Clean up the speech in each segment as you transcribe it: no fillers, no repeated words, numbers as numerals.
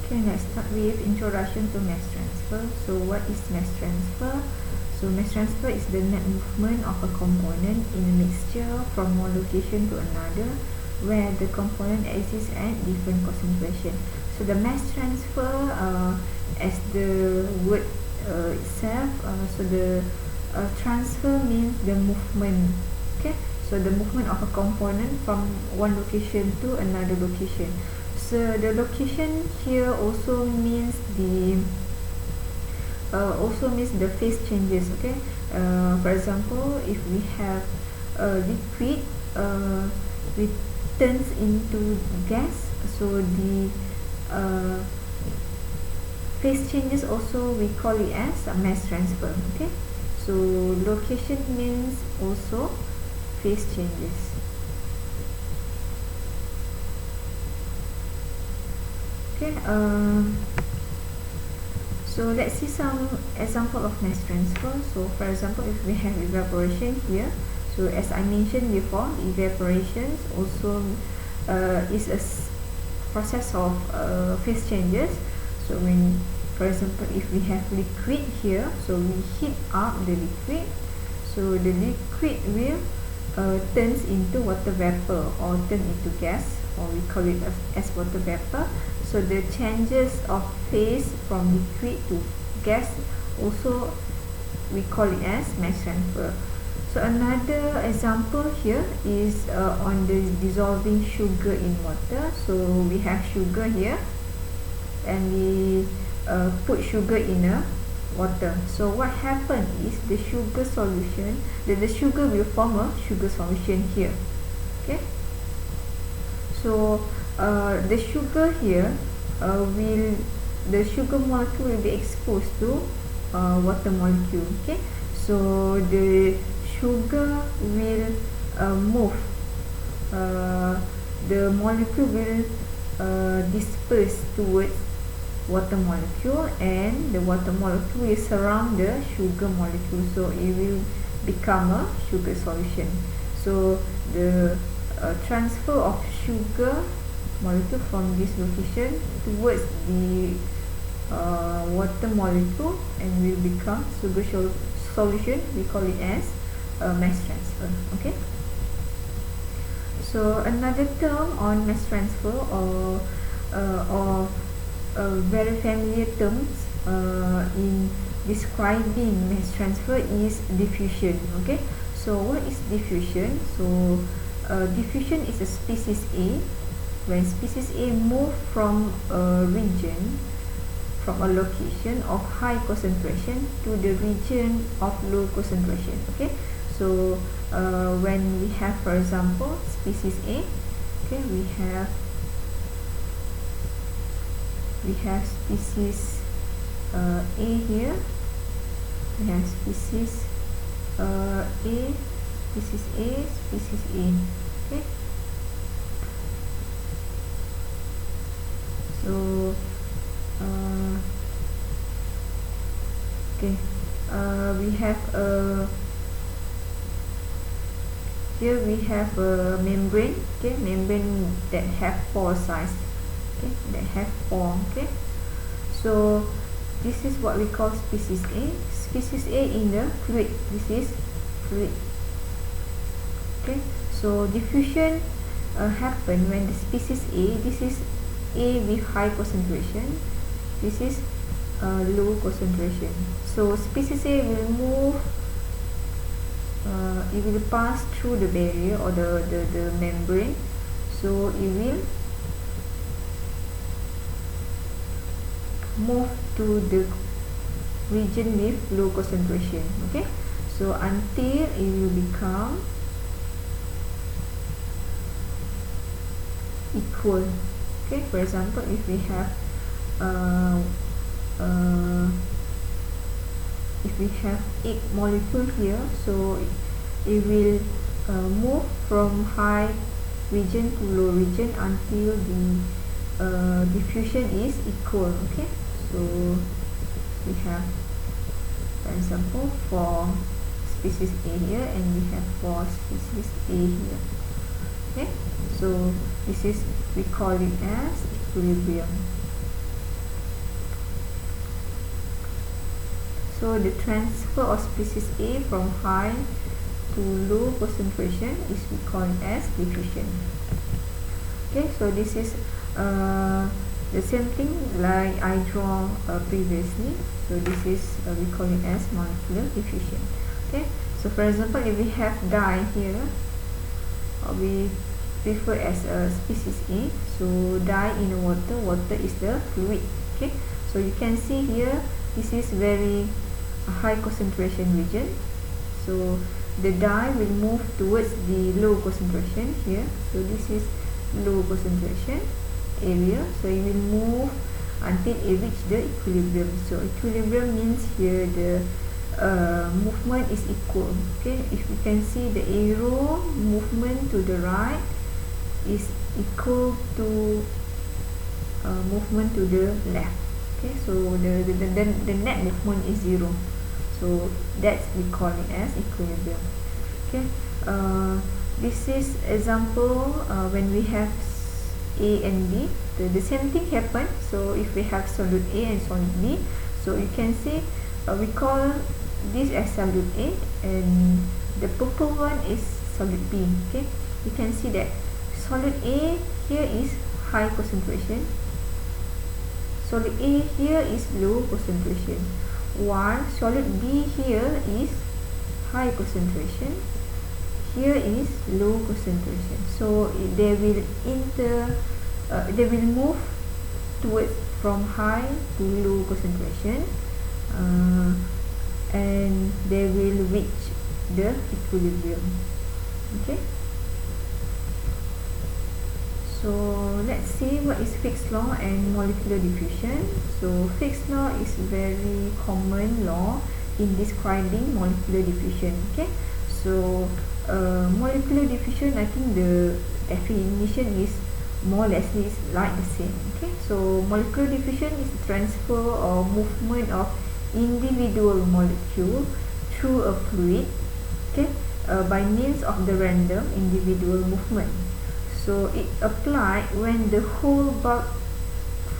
Okay, let's start with introduction to mass transfer. So what is mass transfer? So mass transfer is the net movement of a component in a mixture from one location to another where the component exists at different concentration. So the mass transfer, as the word itself, so the transfer means the movement. Okay, so the movement of a component from one location to another location. So the location here also means the phase changes. Okay, for example, if we have a liquid which turns into gas, so the phase changes also we call it as a mass transfer. Okay, so location means also phase changes. Okay, so let's see some example of mass transfer. So for example, if we have evaporation here, so as I mentioned before, evaporation also is a process of phase changes. So when, for example, if we have liquid here, so we heat up the liquid, so the liquid will turns into water vapor or turn into gas, or we call it as water vapor. So the changes of phase from liquid to gas also we call it as mass transfer. So another example here is on the dissolving sugar in water. So we have sugar here and we put sugar in a water. So what happens is the sugar solution, the sugar will form a sugar solution here. Okay, so the sugar here the sugar molecule will be exposed to water molecule. Okay, so the sugar will move, the molecule will disperse towards water molecule, and the water molecule will surround the sugar molecule, so it will become a sugar solution. So the transfer of sugar molecule from this location towards the water molecule and will become sugar solution. We call it as mass transfer. Okay, so another term on mass transfer, or very familiar terms in describing mass transfer is diffusion. Okay, so what is diffusion? So diffusion is a species A. When species A move from a region, from a location of high concentration to the region of low concentration. Okay, so when we have, for example, species A, okay, we have species A here. We have species A, species A, species A. Okay, so we have here we have a membrane. Okay, membrane that have pore size. Okay, that have pore. Okay, so this is what we call species A. Species A in the fluid. This is fluid. Okay, so diffusion happen when the species A, this is A with high concentration, this is low concentration. So species A will move, it will pass through the barrier or the membrane, so it will move to the region with low concentration. Okay, so until it will become equal. Okay, for example, if we have 8 molecules here, so it will move from high region to low region until the diffusion is equal. Okay, so we have, for example, 4 species A here and we have 4 species A here. Okay, so this is, we call it as equilibrium. So the transfer of species A from high to low concentration is we call it as diffusion. Okay, so this is the same thing like I draw previously. So this is we call it as molecular diffusion. Okay, so for example, if we have dye here, we refer as a species A. So dye in the water, water is the fluid. Okay, so you can see here this is very high concentration region. So the dye will move towards the low concentration here. So this is low concentration area, so it will move until it reach the equilibrium. So equilibrium means here the movement is equal. Okay, if you can see the arrow movement to the right is equal to movement to the left. Okay, so the net movement is 0. So that's we call it as equilibrium. Okay, this is example when we have A and B. The same thing happen. So if we have solute A and solute B, so you can see we call this as solute A, and the purple one is solute B. Okay, you can see that solute A here is high concentration, solute A here is low concentration, while solute B here is high concentration, here is low concentration. So they will move towards from high to low concentration, and they will reach the equilibrium. Okay, so let's see what is Fick's law and molecular diffusion. So Fick's law is very common law in describing molecular diffusion. Okay, so molecular diffusion, I think the definition is more or less is like the same. Okay, so molecular diffusion is the transfer or movement of individual molecule through a fluid, okay, by means of the random individual movement. So it applied when the whole bulk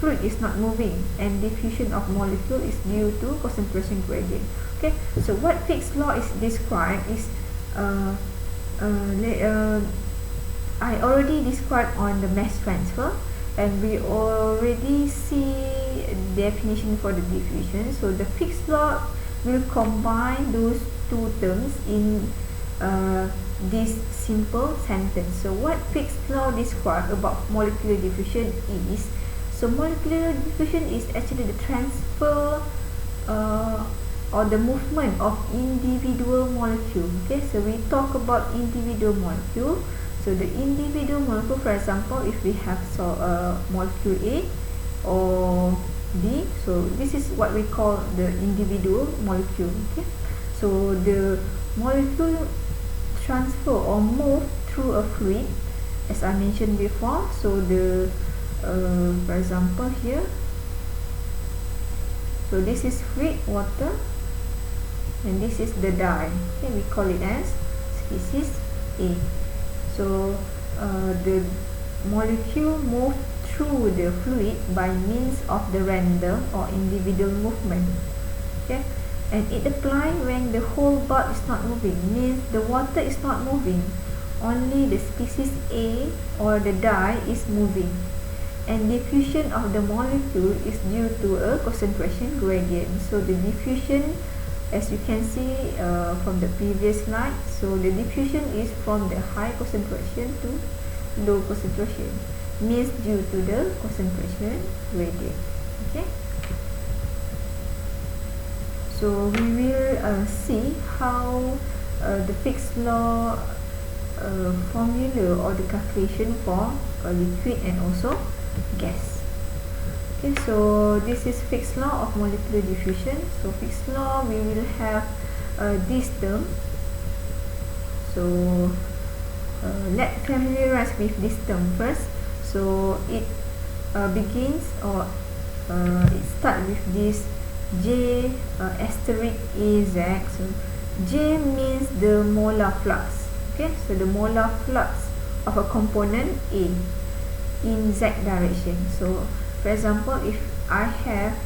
fluid is not moving, and diffusion of molecule is due to concentration gradient. Okay, so what Fick's law is described is I already described on the mass transfer, and we already see definition for the diffusion. So the Fick's law will combine those two terms in this simple sentence. So what Fick's law describes about molecular diffusion is, so molecular diffusion is actually the transfer or the movement of individual molecule. Okay, so we talk about individual molecule. So the individual molecule, for example, if we have molecule A or B, so this is what we call the individual molecule. Okay, so the molecule transfer or move through a fluid, as I mentioned before. So the for example here, so this is fluid water, and this is the dye. Okay, we call it as species A. So the molecule move through the fluid by means of the random or individual movement. Okay, and it applies when the whole bulk is not moving, means the water is not moving, only the species A or the dye is moving, and diffusion of the molecule is due to a concentration gradient. So the diffusion, as you can see from the previous slide, so the diffusion is from the high concentration to low concentration, means due to the concentration gradient. Okay, so we will see how the Fick's law formula or the calculation for liquid and also gas. Okay, so this is Fick's law of molecular diffusion. So Fick's law, we will have this term. So let's familiarize with this term first. So it begins or it starts with this J asterisk AZ. So J means the molar flux. Okay, so the molar flux of a component A in Z direction. So for example, if I have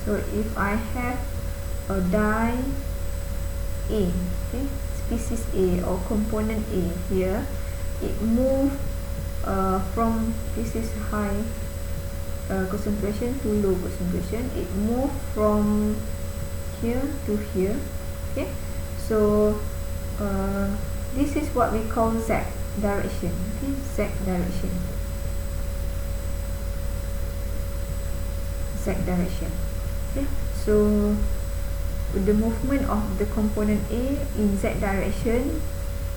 So if I have a die A, okay, species A or component A here, it move from, this is high concentration to low concentration, it move from here to here, okay. So this is what we call Z direction, okay, Z direction, Z direction, okay. So the movement of the component A in Z direction,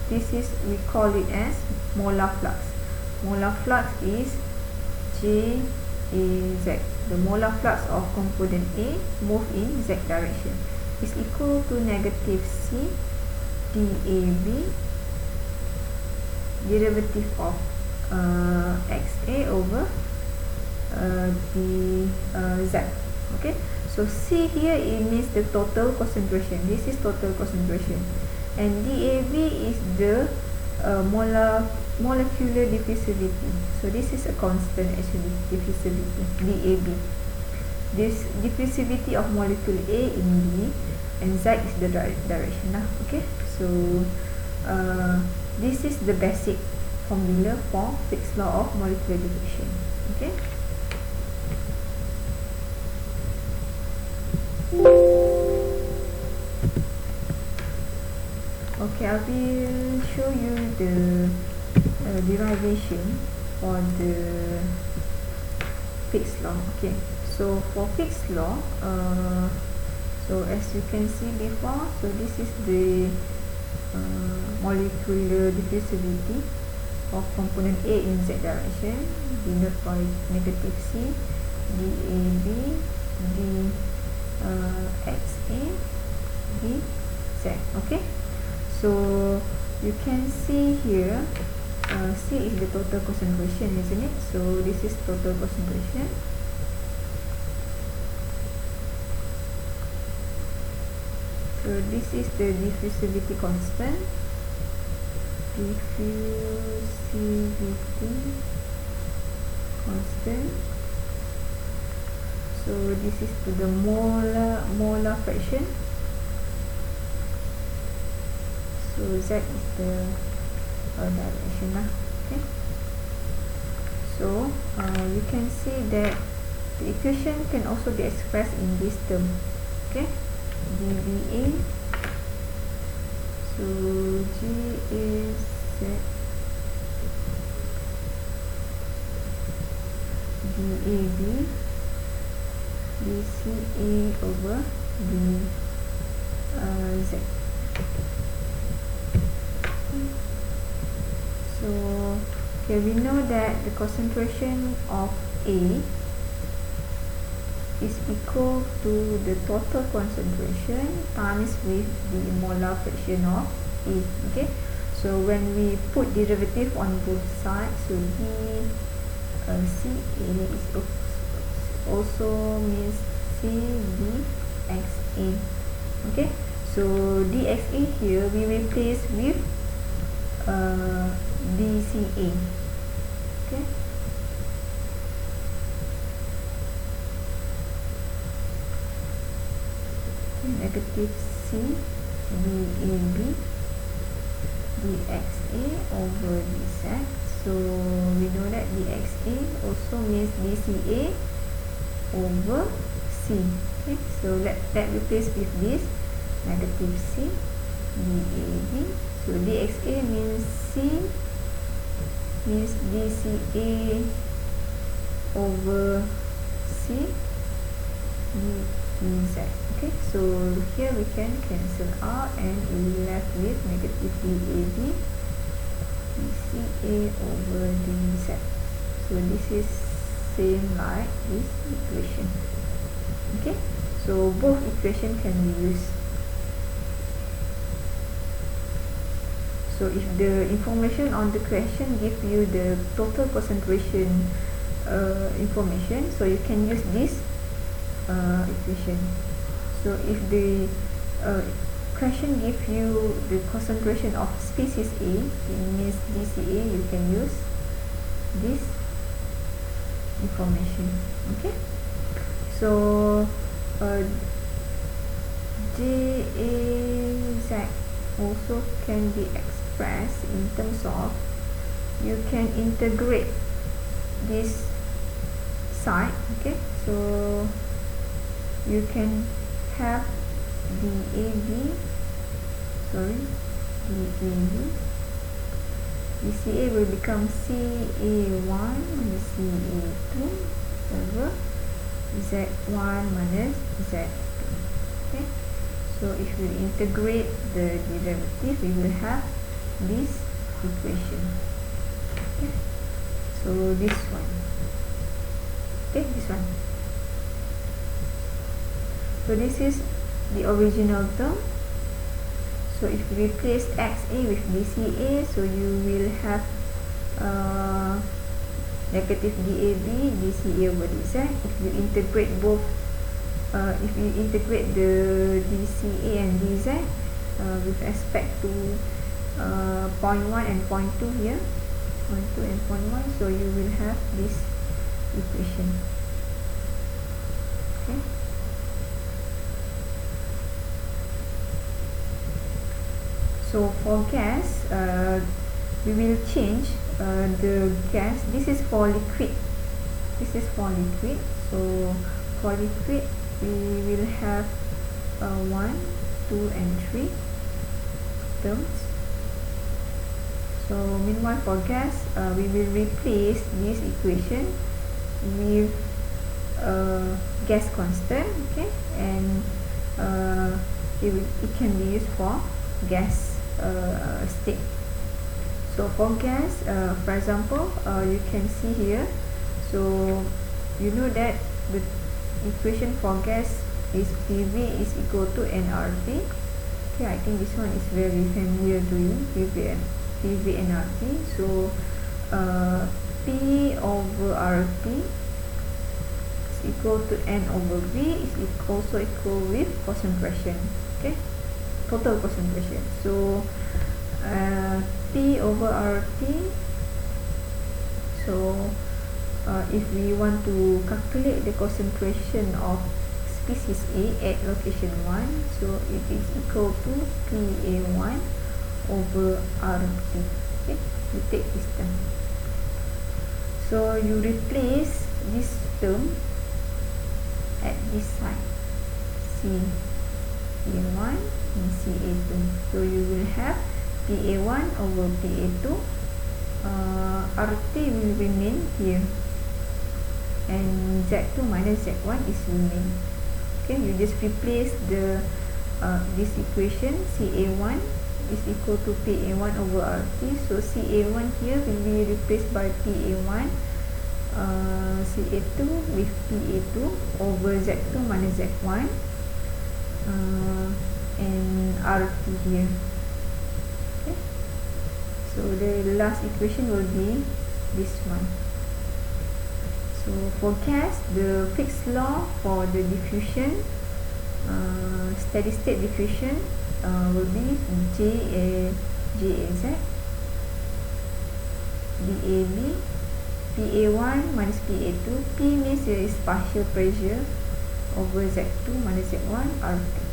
this is, we call it as molar flux. Molar flux is JAZ. The molar flux of component A move in Z direction is equal to negative C dAV, derivative of XA over Z. Okay, so C here, it means the total concentration. This is total concentration, and dAV is the molecular diffusivity. So this is a constant actually, diffusivity, dAV. This diffusivity of molecule A in B, and Z is the direction. Okay, so this is the basic formula for Fick's law of molecular diffusion. Okay. Okay, I will show you the derivation for the Fick's law. Okay, so for Fick's law, so as you can see before, so this is the molecular diffusivity of component A in Z direction, denoted by negative C dAV dXA dZ. Okay, so you can see here, C is the total concentration, isn't it? So this is total concentration. So this is the diffusivity constant. Diffusivity constant. So this is to the molar fraction. So Z is the direction. Okay. So you can see that the equation can also be expressed in this term. Okay, dVA. So G is Z dAV dCA over dZ. So okay, we know that the concentration of A is equal to the total concentration times with the molar fraction of A. Okay, so when we put derivative on both sides, so dCA is also means C dXA. Okay, so dXA here we replace with dCA. Okay, negative C dAV dXA over dZ. So we know that dXA also means dCA over C. Okay, so let replace with this negative C dAV. So dXA means C means dCA over C dZ. Okay, so here we can cancel out and we left with negative dAV dCA over dZ. So this is same like this equation. Okay, so both equation can be used. So if the information on the question give you the total concentration information, so you can use this equation. So if the question give you the concentration of species A, it means dCA, you can use this information. Okay, so JAZ also can be expressed in terms of you can integrate this side. Okay, so you can have DAB, DCA will become CA1 minus CA2 over Z1 minus Z2. Okay, so if we integrate the derivative, we will have this equation. Okay, so this one. Okay, this one. So this is the original term. So if you replace XA with DCA, so you will have negative DAB, DCA over DZ. If you integrate both, if you integrate the DCA and DZ with respect to point 1 and point 2 here, point 2 and point 1, so you will have this equation. Okay. So for gas, we will change the gas. This is for liquid. This is for liquid. So for liquid, we will have 1, 2, and 3 terms. So meanwhile for gas, we will replace this equation with gas constant. Okay, and it can be used for gas state. So for gas, for example, you can see here, so you know that the equation for gas is PV is equal to nRT. Okay, I think this one is very familiar to you, PV nRT. So P over RT is equal to N over V, is also equal with concentration. Okay, total concentration. So P over RT. So if we want to calculate the concentration of species A at location 1, so it is equal to PA1 over RT. Okay, you take this term. So you replace this term at this side, CA1 and CA2. So you will have PA1 over PA2. RT will remain here, and Z2 minus Z1 is remain. Okay, you just replace the this equation. CA1 is equal to PA1 over RT. So CA1 here will be replaced by PA1, CA2 with PA2 over Z2 minus Z1, and RT here. Okay, so the last equation will be this one. So for gas, the fixed law for the diffusion, steady state diffusion, will be JAZ, DAB, PA1 minus PA2. P means there is partial pressure over Z2 minus Z1 RT.